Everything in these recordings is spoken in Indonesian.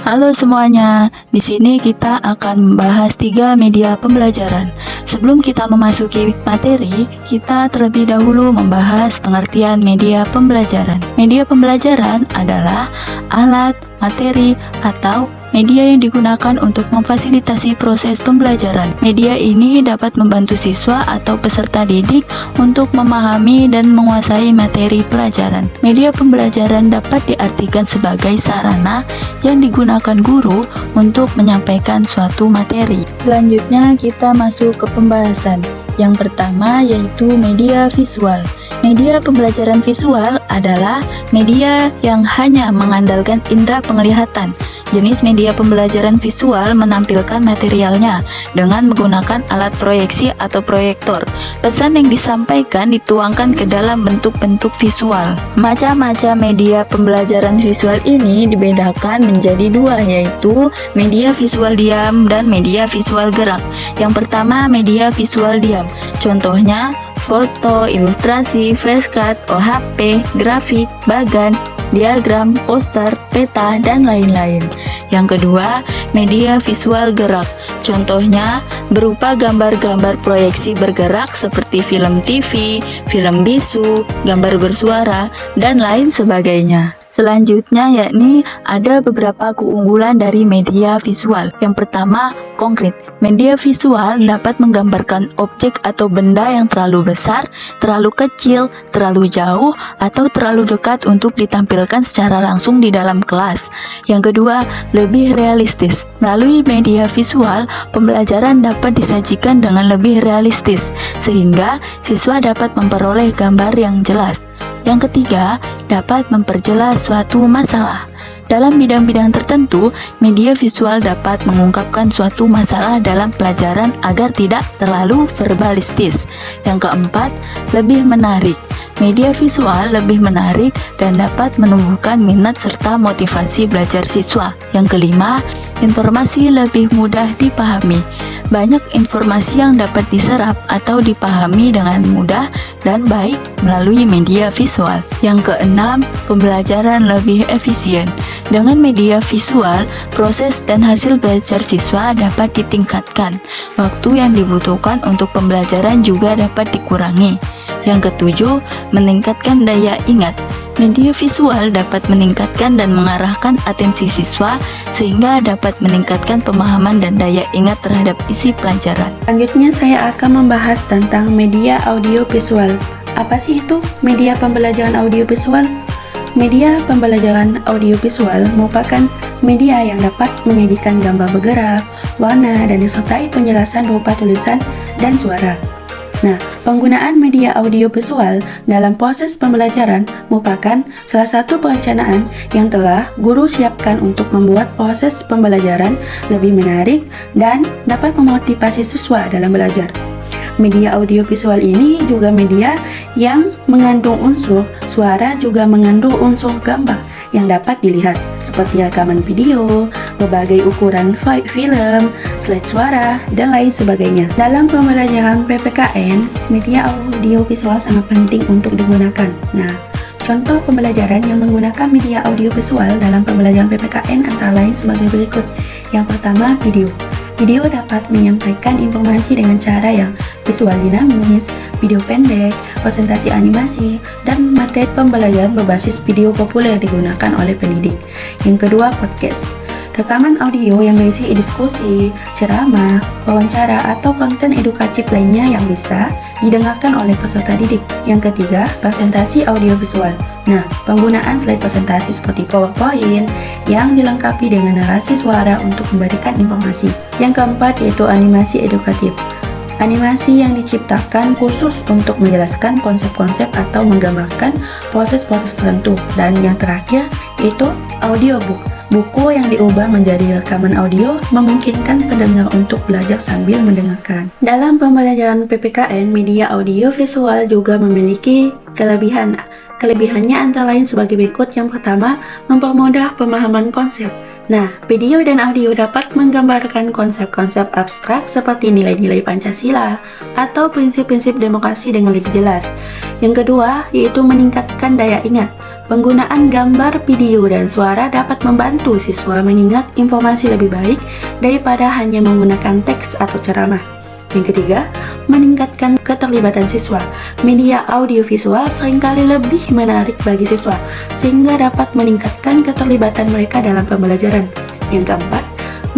Halo semuanya, di sini kita akan membahas 3 media pembelajaran. Sebelum kita memasuki materi, kita terlebih dahulu membahas pengertian media pembelajaran. Media pembelajaran adalah alat, materi, atau media yang digunakan untuk memfasilitasi proses pembelajaran. Media ini dapat membantu siswa atau peserta didik untuk memahami dan menguasai materi pelajaran. Media pembelajaran dapat diartikan sebagai sarana yang digunakan guru untuk menyampaikan suatu materi. Selanjutnya kita masuk ke pembahasan. Yang pertama yaitu media visual. Media pembelajaran visual adalah media yang hanya mengandalkan indera penglihatan. Jenis media pembelajaran visual menampilkan materialnya dengan menggunakan alat proyeksi atau proyektor. Pesan yang disampaikan dituangkan ke dalam bentuk-bentuk visual. Macam-macam media pembelajaran visual ini dibedakan menjadi 2, yaitu media visual diam dan media visual gerak. Yang pertama, media visual diam. Contohnya, foto, ilustrasi, flashcard, OHP, grafik, bagan, diagram, poster, peta, dan lain-lain. Yang kedua, media visual gerak. Contohnya berupa gambar-gambar proyeksi bergerak seperti film TV, film bisu, gambar bersuara, dan lain sebagainya. Selanjutnya yakni ada beberapa keunggulan dari media visual. Yang pertama, konkret. Media visual dapat menggambarkan objek atau benda yang terlalu besar, terlalu kecil, terlalu jauh, atau terlalu dekat untuk ditampilkan secara langsung di dalam kelas. Yang kedua, lebih realistis. Melalui media visual, pembelajaran dapat disajikan dengan lebih realistis, sehingga siswa dapat memperoleh gambar yang jelas. Yang ketiga, dapat memperjelas suatu masalah. Dalam bidang-bidang tertentu, media visual dapat mengungkapkan suatu masalah dalam pelajaran agar tidak terlalu verbalistis. Yang keempat, lebih menarik. Media visual lebih menarik dan dapat menumbuhkan minat serta motivasi belajar siswa. Yang kelima, informasi lebih mudah dipahami. Banyak informasi yang dapat diserap atau dipahami dengan mudah dan baik melalui media visual. Yang keenam, pembelajaran lebih efisien. Dengan media visual, proses dan hasil belajar siswa dapat ditingkatkan. Waktu yang dibutuhkan untuk pembelajaran juga dapat dikurangi. Yang ketujuh, meningkatkan daya ingat. Media visual dapat meningkatkan dan mengarahkan atensi siswa sehingga dapat meningkatkan pemahaman dan daya ingat terhadap isi pelajaran. Selanjutnya saya akan membahas tentang media audiovisual. Apa sih itu media pembelajaran audiovisual? Media pembelajaran audiovisual merupakan media yang dapat menyajikan gambar bergerak, warna, dan disertai penjelasan berupa tulisan dan suara. Nah, penggunaan media audiovisual dalam proses pembelajaran merupakan salah satu perencanaan yang telah guru siapkan untuk membuat proses pembelajaran lebih menarik dan dapat memotivasi siswa dalam belajar. Media audiovisual ini juga media yang mengandung unsur suara, juga mengandung unsur gambar yang dapat dilihat seperti rekaman video, berbagai ukuran film, slide suara, dan lain sebagainya. Dalam pembelajaran PPKN, media audiovisual sangat penting untuk digunakan. Nah, contoh pembelajaran yang menggunakan media audiovisual dalam pembelajaran PPKN antara lain sebagai berikut. Yang pertama, video. Video dapat menyampaikan informasi dengan cara yang visual dinamis, video pendek, presentasi animasi, dan materi pembelajaran berbasis video populer digunakan oleh pendidik. Yang kedua, podcast. Rekaman audio yang berisi diskusi, ceramah, wawancara, atau konten edukatif lainnya yang bisa didengarkan oleh peserta didik. Yang ketiga, presentasi audiovisual. Nah, penggunaan slide presentasi seperti PowerPoint yang dilengkapi dengan narasi suara untuk memberikan informasi. Yang keempat yaitu animasi edukatif. Animasi yang diciptakan khusus untuk menjelaskan konsep-konsep atau menggambarkan proses-proses tertentu. Dan yang terakhir yaitu audiobook. Buku yang diubah menjadi rekaman audio memungkinkan pendengar untuk belajar sambil mendengarkan. Dalam pembelajaran PPKN, media audio visual juga memiliki kelebihan. Kelebihannya antara lain sebagai berikut. Yang pertama, mempermudah pemahaman konsep. Nah, video dan audio dapat menggambarkan konsep-konsep abstrak seperti nilai-nilai Pancasila atau prinsip-prinsip demokrasi dengan lebih jelas. Yang kedua, yaitu meningkatkan daya ingat. Penggunaan gambar, video, dan suara dapat membantu siswa mengingat informasi lebih baik daripada hanya menggunakan teks atau ceramah. Yang ketiga, meningkatkan keterlibatan siswa. Media audiovisual seringkali lebih menarik bagi siswa, sehingga dapat meningkatkan keterlibatan mereka dalam pembelajaran. Yang keempat,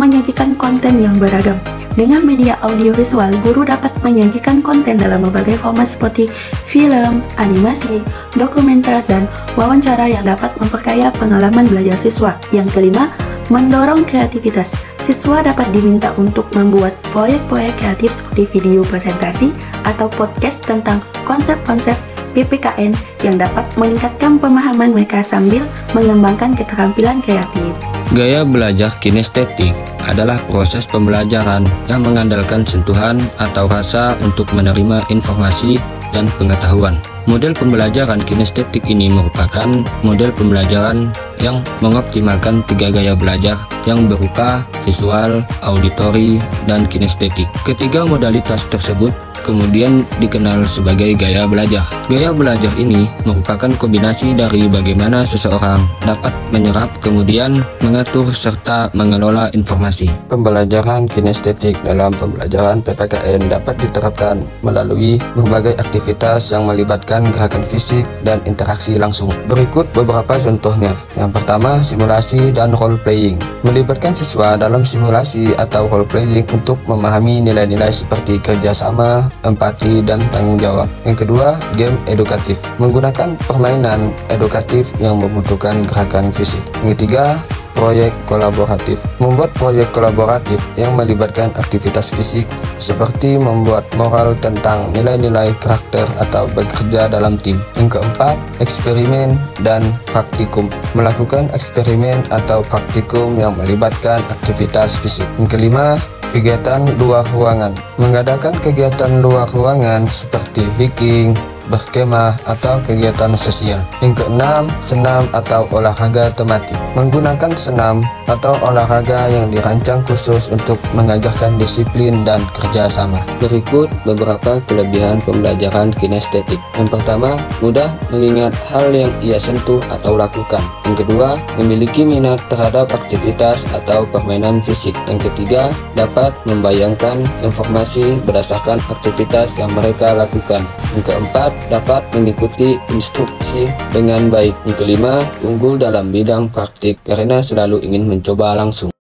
menyajikan konten yang beragam. Dengan media audiovisual, guru dapat menyajikan konten dalam berbagai format seperti film, animasi, dokumenter, dan wawancara yang dapat memperkaya pengalaman belajar siswa. Yang kelima, mendorong kreativitas. Siswa dapat diminta untuk membuat proyek-proyek kreatif seperti video presentasi atau podcast tentang konsep-konsep PPKN yang dapat meningkatkan pemahaman mereka sambil mengembangkan keterampilan kreatif. Gaya belajar kinestetik adalah proses pembelajaran yang mengandalkan sentuhan atau rasa untuk menerima informasi dan pengetahuan. Model pembelajaran kinestetik ini merupakan model pembelajaran yang mengoptimalkan 3 gaya belajar yang berupa visual, auditori, dan kinestetik. Ketiga modalitas tersebut kemudian dikenal sebagai gaya belajar. Gaya belajar ini merupakan kombinasi dari bagaimana seseorang dapat menyerap, kemudian mengatur, serta mengelola informasi. Pembelajaran kinestetik dalam pembelajaran PPKN dapat diterapkan melalui berbagai aktivitas yang melibatkan gerakan fisik dan interaksi langsung. Berikut beberapa contohnya. Yang pertama, simulasi dan role playing. Melibatkan siswa dalam simulasi atau role playing untuk memahami nilai-nilai seperti kerjasama, empati, dan tanggung jawab. Yang kedua, game edukatif. Menggunakan permainan edukatif yang membutuhkan gerakan fisik. Yang ketiga, proyek kolaboratif. Membuat proyek kolaboratif yang melibatkan aktivitas fisik seperti membuat moral tentang nilai-nilai karakter atau bekerja dalam tim. Yang keempat, eksperimen dan praktikum. Melakukan eksperimen atau praktikum yang melibatkan aktivitas fisik. Yang kelima, kegiatan luar ruangan. Mengadakan kegiatan luar ruangan seperti hiking, berkemah, atau kegiatan sosial. Yang keenam, senam atau olahraga tematik. Menggunakan senam atau olahraga yang dirancang khusus untuk mengajarkan disiplin dan kerjasama. Berikut beberapa kelebihan pembelajaran kinestetik. Yang pertama, mudah mengingat hal yang ia sentuh atau lakukan. Yang kedua, memiliki minat terhadap aktivitas atau permainan fisik. Yang ketiga, dapat membayangkan informasi berdasarkan aktivitas yang mereka lakukan. Yang keempat, dapat mengikuti instruksi dengan baik. Yang kelima, unggul dalam bidang praktik karena selalu ingin mencoba langsung.